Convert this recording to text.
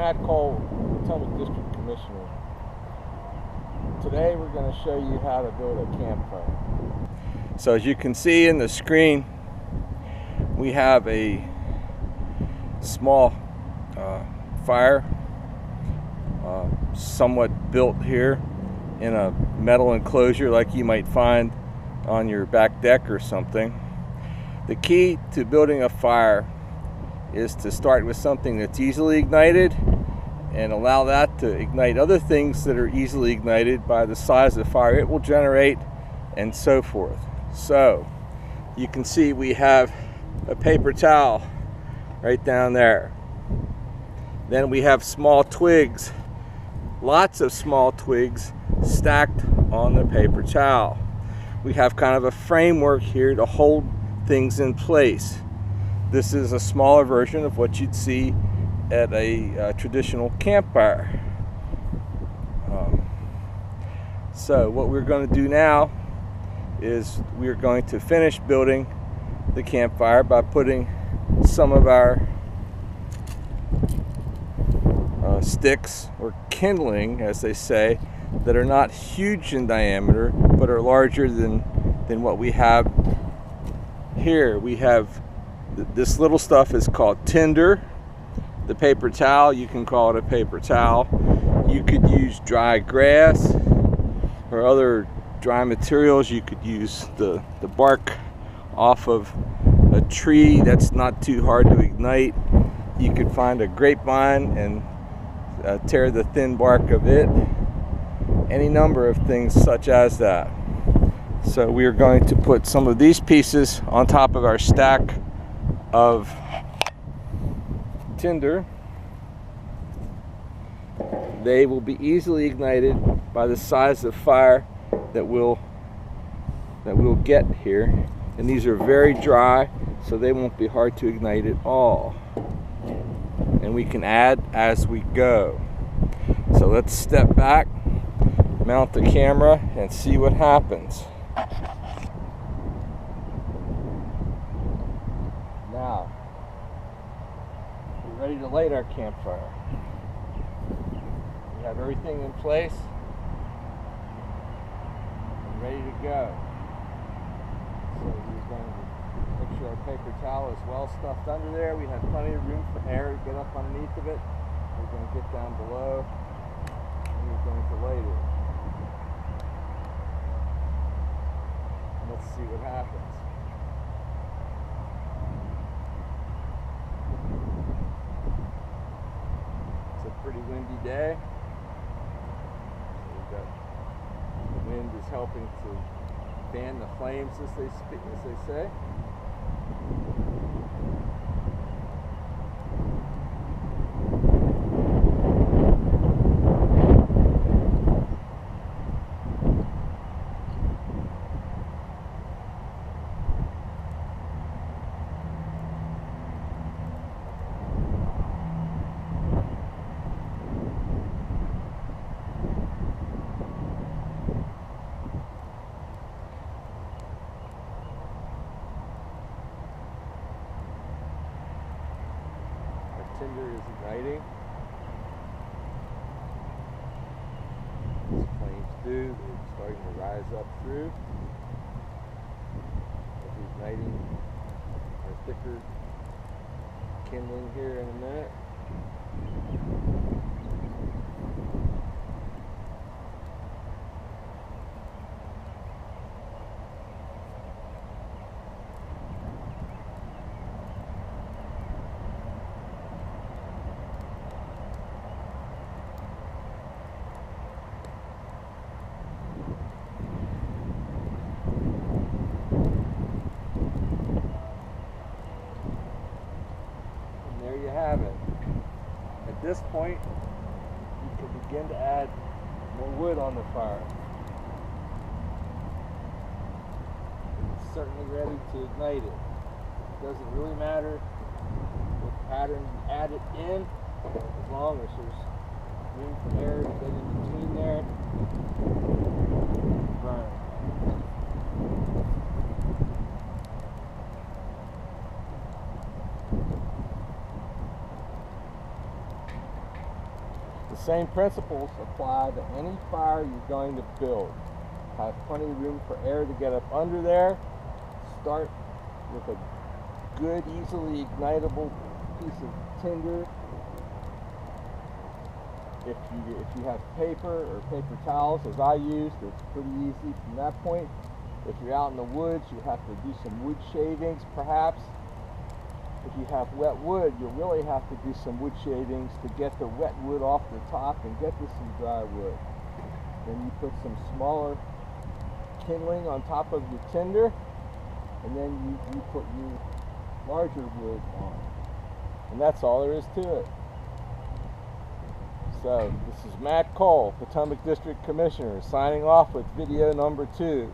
Matt Cole, Potomac District Commissioner. Today we're going to show you how to build a campfire. So as you can see in the screen, we have a small fire, somewhat built here in a metal enclosure like you might find on your back deck or something. The key to building a fire is to start with something that's easily ignited and allow that to ignite other things that are easily ignited by the size of the fire it will generate, and so forth. So you can see we have a paper towel right down there. Then we have small twigs, lots of small twigs stacked on the paper towel. We have kind of a framework here to hold things in place. This is a smaller version of what you'd see at a traditional campfire. So what we're going to do now is we're going to finish building the campfire by putting some of our sticks, or kindling as they say, that are not huge in diameter but are larger than what we have here. We have this little stuff is called tinder. The paper towel, you can call it a paper towel. You could use dry grass or other dry materials. You could use the bark off of a tree that's not too hard to ignite. You could find a grapevine and tear the thin bark of it. Any number of things such as that. So we are going to put some of these pieces on top of our stack of tinder. They will be easily ignited by the size of fire that we'll get here, and these are very dry, so they won't be hard to ignite at all, and we can add as we go. So let's step back, mount the camera, and see what happens. Now we're ready to light our campfire. We have everything in place and ready to go. So we're going to make sure our paper towel is well stuffed under there. We have plenty of room for air to get up underneath of it. We're going to get down below and we're going to light it. Let's see what happens. It's a pretty windy day. The wind is helping to fan the flames, as they say. Tinder is igniting. As flames do, they're starting to rise up through. We'll be igniting our thicker kindling here in a minute. Have it. At this point, you can begin to add more wood on the fire. It's certainly ready to ignite it. It doesn't really matter what pattern you add it in, as long as there's room for air to get in between there. Burn. same principles apply to any fire you're going to build. Have plenty of room for air to get up under there. Start with a good, easily ignitable piece of tinder. If you have paper or paper towels, as I used, it's pretty easy from that point. If you're out in the woods, you have to do some wood shavings, perhaps. If you have wet wood, you'll really have to do some wood shavings to get the wet wood off the top and get to some dry wood. Then you put some smaller kindling on top of your tinder, and then you put your larger wood on. And that's all there is to it. So, this is Matt Cole, Potomac District Commissioner, signing off with video number 2.